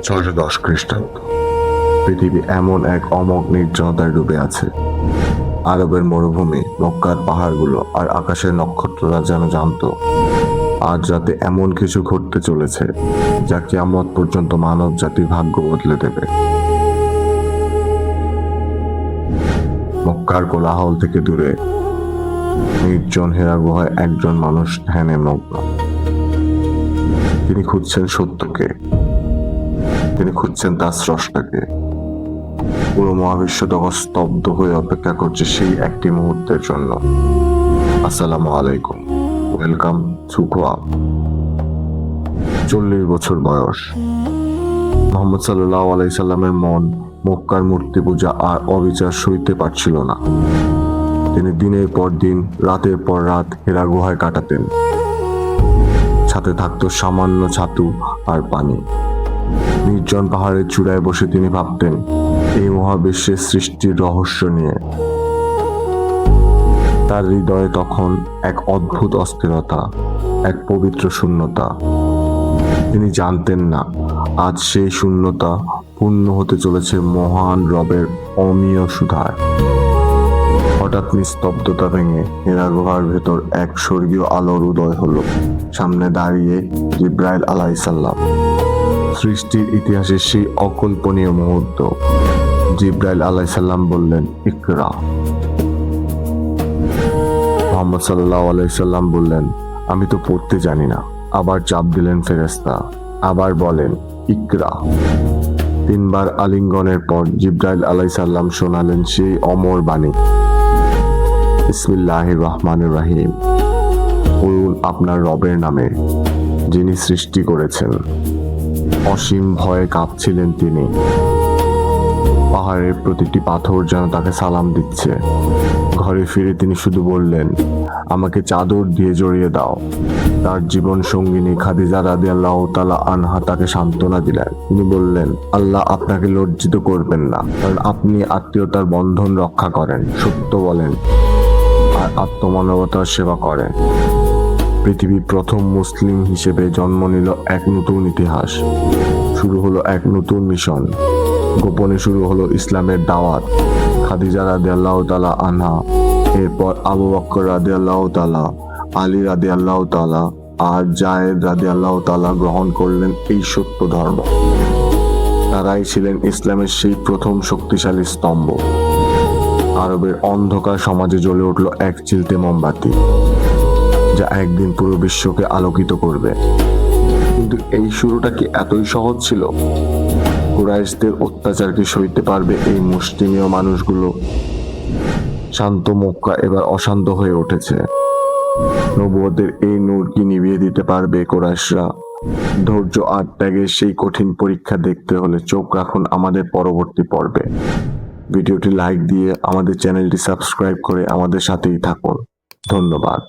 610 খ্রিস্টাব্দ। পৃথিবী এমন এক অমোঘ নির্জনতায় ডুবে আছে। আরবের মরুভূমি, মক্কার পাহাড়গুলো আর আকাশের নক্ষত্ররা যেন জানতো আজ রাতে এমন কিছু ঘটতে চলেছে যা কিয়ামত পর্যন্ত মানব জাতির ভাগ্য বদলে দেবে। মক্কার কোলাহল থেকে দূরে নির্জন হেরা গুহায় একজন মানুষ ধ্যানে মগ্ন। তিনি খুঁজছেন সত্যকে, তিনি খুঁজছেন তার স্রষ্টাকে। পুরো মহাবিশ্ব তখন স্তব্ধ হয়ে অপেক্ষা করছে সেই একটি মুহূর্তের জন্য। আসসালামু আলাইকুম, ওয়েলকাম টু কোয়া। 40 বছর বয়স। মোহাম্মদ সাল্লাল্লাহু আলাইহি সাল্লামের মন মক্কার মূর্তি পূজা আর অবিচার সইতে পারছিল না। তিনি দিনের পর দিন, রাতের পর রাত হেরা গুহায় কাটাতেন। সাথে থাকতো সামান্য ছাতু আর পানি। নির্জন পাহাড়ের চূড়ায় বসে তিনি ভাবতেন এই মহাবিশ্বের সৃষ্টির রহস্য নিয়ে। তার হৃদয়ে তখন এক অদ্ভুত অস্থিরতা, এক পবিত্র শূন্যতা। তিনি জানতেন না আজ সেই শূন্যতা পূর্ণ হতে চলেছে মহান রবের অমীয় সুধায়। হঠাৎ নিস্তব্ধতা ভেঙে হেরা গুহার ভেতর এক স্বর্গীয় আলোর উদয় হলো। সামনে দাঁড়িয়ে জিবরাইল আলাইহিস সালাম। সৃষ্টির ইতিহাসের সেই অকল্পনীয় মুহূর্ত। জিবরাইল আলাইহিস সালাম বললেন, ইকরা। মুহাম্মদ সাল্লাল্লাহু আলাইহি সাল্লাম বললেন, আমি তো পড়তে জানি না। আবার চাপ দিলেন ফেরেশতা, আবার বলেন, ইকরা। 3 বার আলিঙ্গনের পর জিবরাইল আলাইহিস সালাম শোনালেন সেই অমর বাণী, বিসমিল্লাহির রহমানির রহিম। পড়ুন আপনার রবের নামে, যিনি সৃষ্টি করেছেন। অসীম ভয়ে কাঁপছিলেন তিনি। পাহাড়ের প্রতিটি পাথর যেন তাকে সালাম দিচ্ছে। ঘরে ফিরে তিনি শুধু বললেন, আমাকে চাদর দিয়ে জড়িয়ে দাও। তার জীবন সঙ্গিনী খাদিজা রাদিয়াল্লাহু তাআলা আনহা তাকে সান্ত্বনা দিলেন। তিনি বললেন, আল্লাহ আপনাকে লজ্জিত করবেন না, কারণ আপনি আত্মীয়তার বন্ধন রক্ষা করেন, সত্য বলেন আর আত্মমানবতার সেবা করেন। পৃথিবীর প্রথম মুসলিম হিসেবে জন্ম নিল এক নতুন ইতিহাস। শুরু হলো এক নতুন মিশন। গোপনে শুরু হলো ইসলামের দাওয়াত। খাদিজা রাদিয়াল্লাহু তাআলা আনহা, এরপর আবু বকর রাদিয়াল্লাহু তাআলা, আলী রাদিয়াল্লাহু তাআলা আর জায়েদ রাদিয়াল্লাহু তাআলা গ্রহণ করলেন এই সত্য ধর্ম। তারাই ছিলেন ইসলামের সেই প্রথম শক্তিশালী স্তম্ভ। আরবের অন্ধকার সমাজে জ্বলে উঠল এক চিলতে মোমবাতি, যা একদিন পুরো বিশ্বকে আলোকিত করবে। কিন্তু এই শুরুটা কি এতই সহজ ছিল? কুরাইশদের অত্যাচারকে সইতে পারবে এই মুষ্টিমেয় মানুষগুলো? শান্ত মক্কা এবার অশান্ত হয়ে উঠেছে। নবুয়তের এই নূর কি নিভিয়ে দিতে পারবে কুরাইশরা? ধৈর্য আর ত্যাগের সেই কঠিন পরীক্ষা দেখতে হলে চোখ রাখুন আমাদের পরবর্তী পর্বে। ভিডিওটি লাইক দিয়ে আমাদের চ্যানেলটি সাবস্ক্রাইব করে আমাদের সাথেই থাকুন। ধন্যবাদ।